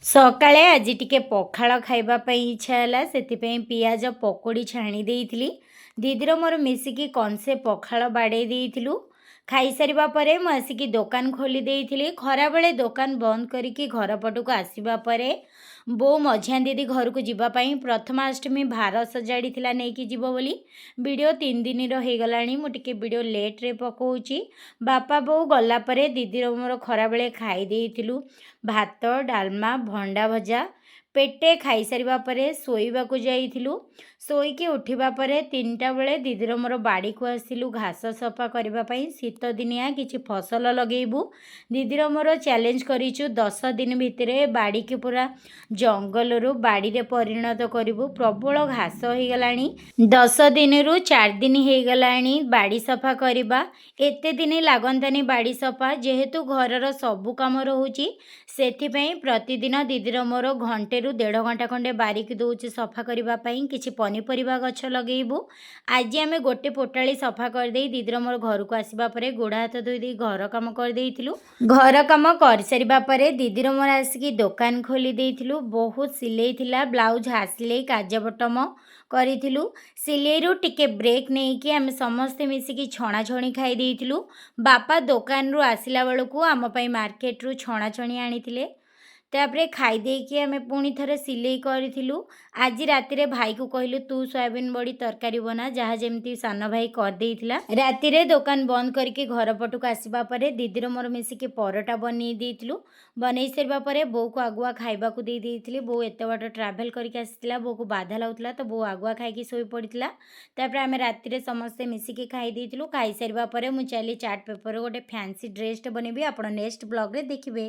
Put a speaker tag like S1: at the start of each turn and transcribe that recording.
S1: ସକାଳେ ଆଜି ଟିକେ ପଖାଳ ଖାଇବା ପାଇଁ ଇଚ୍ଛା ହେଲା, ସେଥିପାଇଁ ପିଆଜ ପକୋଡ଼ି ଛାଣି ଦେଇଥିଲି। ଦିଦିର ମୋର ମିଶିକି କଂସେ ପଖାଳ ବାଡ଼େଇ ଦେଇଥିଲୁ। ଖାଇସାରିବା ପରେ ମୁଁ ଆସିକି ଦୋକାନ ଖୋଲି ଦେଇଥିଲି। ଖରାବେଳେ ଦୋକାନ ବନ୍ଦ କରିକି ଘର ପଟକୁ ଆସିବା ପରେ ବୋଉ ମଝିଆ ଦିଦି ଘରକୁ ଯିବା ପାଇଁ ପ୍ରଥମାଷ୍ଟମୀ ଭାର ସଜାଡ଼ିଥିଲା ନେଇକି ଯିବ ବୋଲି। ଭିଡ଼ିଓ 3 ଦିନର ହେଇଗଲାଣି, ମୁଁ ଟିକେ ଭିଡ଼ିଓ ଲେଟ୍ରେ ପକାଉଛି। ବାପା ବୋଉ ଗଲା ପରେ ଦିଦିର ମୋର ଖରାବେଳେ ଖାଇ ଦେଇଥିଲୁ ଭାତ, ଡାଲମା, ଭଣ୍ଡା ଭଜା। ପେଟେ ଖାଇସାରିବା ପରେ ଶୋଇବାକୁ ଯାଇଥିଲୁ। ଶୋଇକି ଉଠିବା ପରେ 3ଟା ବେଳେ ଦିଦିର ମୋର ବାଡ଼ିକୁ ଆସିଲୁ ଘାସ ସଫା କରିବା ପାଇଁ। ଶୀତ ଦିନିଆ କିଛି ଫସଲ ଲଗେଇବୁ। ଦିଦିର ମୋର ଚ୍ୟାଲେଞ୍ଜ କରିଛୁ 10 ଦିନ ଭିତରେ ବାଡ଼ିକି ପୁରା ଜଙ୍ଗଲରୁ ବାଡ଼ିରେ ପରିଣତ କରିବୁ। ପ୍ରବଳ ଘାସ ହେଇଗଲାଣି। 10 ଦିନରୁ 4 ଦିନ ହେଇଗଲାଣି ବାଡ଼ି ସଫା କରିବା। ଏତେ ଦିନ ଲାଗନ୍ତାନି ବାଡ଼ି ସଫା, ଯେହେତୁ ଘରର ସବୁ କାମ ରହୁଛି ସେଥିପାଇଁ ପ୍ରତିଦିନ ଦିଦିର ମୋର ଘଣ୍ଟେରୁ 1.5 ଘଣ୍ଟା ଖଣ୍ଡେ ବାରିକି ଦେଉଛି ସଫା କରିବା ପାଇଁ। କିଛି ପନିପରିବା ଗଛ ଲଗେଇବୁ। ଆଜି ଆମେ ଗୋଟେ ପୋଟାଳି ସଫା କରିଦେଇ ଦିଦିର ମୋର ଘରକୁ ଆସିବା ପରେ ଗୋଡ଼ ହାତ ଧୋଇ ଦେଇ ଘର କାମ କରିଦେଇଥିଲୁ। ଘର କାମ କରିସାରିବା ପରେ ଦିଦିର ମୋର ଆସିକି ଦୋକାନ ଖୋଲି ଦେଇଥିଲୁ। ବହୁତ ସିଲେଇ ଥିଲା, ବ୍ଲାଉଜ ହାତ ସିଲେଇ, କାଜ ବଟମ କରିଥିଲୁ। ସିଲେଇରୁ ଟିକେ ବ୍ରେକ୍ ନେଇକି ଆମେ ସମସ୍ତେ ମିଶିକି ଛଣାଛଣି ଖାଇ ଦେଇଥିଲୁ। ବାପା ଦୋକାନରୁ ଆସିଲା ବେଳକୁ ଆମ ପାଇଁ ମାର୍କେଟରୁ ଛଣାଛଣି ଆଣିଥିଲେ। ତାପରେ ଖାଇ ଦେଇକି ଆମେ ପୁଣି ଥରେ ସିଲେଇ କରିଥିଲୁ। ଆଜି ରାତିରେ ଭାଇକୁ କହିଲୁ ତୁ ସୋୟାବିନ ବଡ଼ି ତରକାରୀ ବନା, ଯାହା ଯେମିତି ସାନ ଭାଇ କରିଦେଇଥିଲା। ରାତିରେ ଦୋକାନ ବନ୍ଦ କରିକି ଘର ପଟକୁ ଆସିବା ପରେ ଦିଦିର ମୋର ମିଶିକି ପରଟା ବନେଇ ଦେଇଥିଲୁ। ବନେଇ ସାରିବା ପରେ ବୋଉକୁ ଆଗୁଆ ଖାଇବାକୁ ଦେଇ ଦେଇଥିଲି। ବୋଉ ଏତେ ବାଟ ଟ୍ରାଭେଲ୍ କରିକି ଆସିଥିଲା, ବୋଉକୁ ବାଧା ଲାଗୁଥିଲା, ତ ବୋଉ ଆଗୁଆ ଖାଇକି ଶୋଇ ପଡ଼ିଥିଲା। ତାପରେ ଆମେ ରାତିରେ ସମସ୍ତେ ମିଶିକି ଖାଇ ଦେଇଥିଲୁ। ଖାଇସାରିବା ପରେ ମୁଁ ଚାଲି ଚାର୍ଟ ପେପର ଗୋଟେ ଫ୍ୟାନ୍ସି ଡ୍ରେସ୍ଟେ ବନେଇବି। ଆପଣ ନେକ୍ସଟ ବ୍ଲଗ୍ରେ ଦେଖିବେ।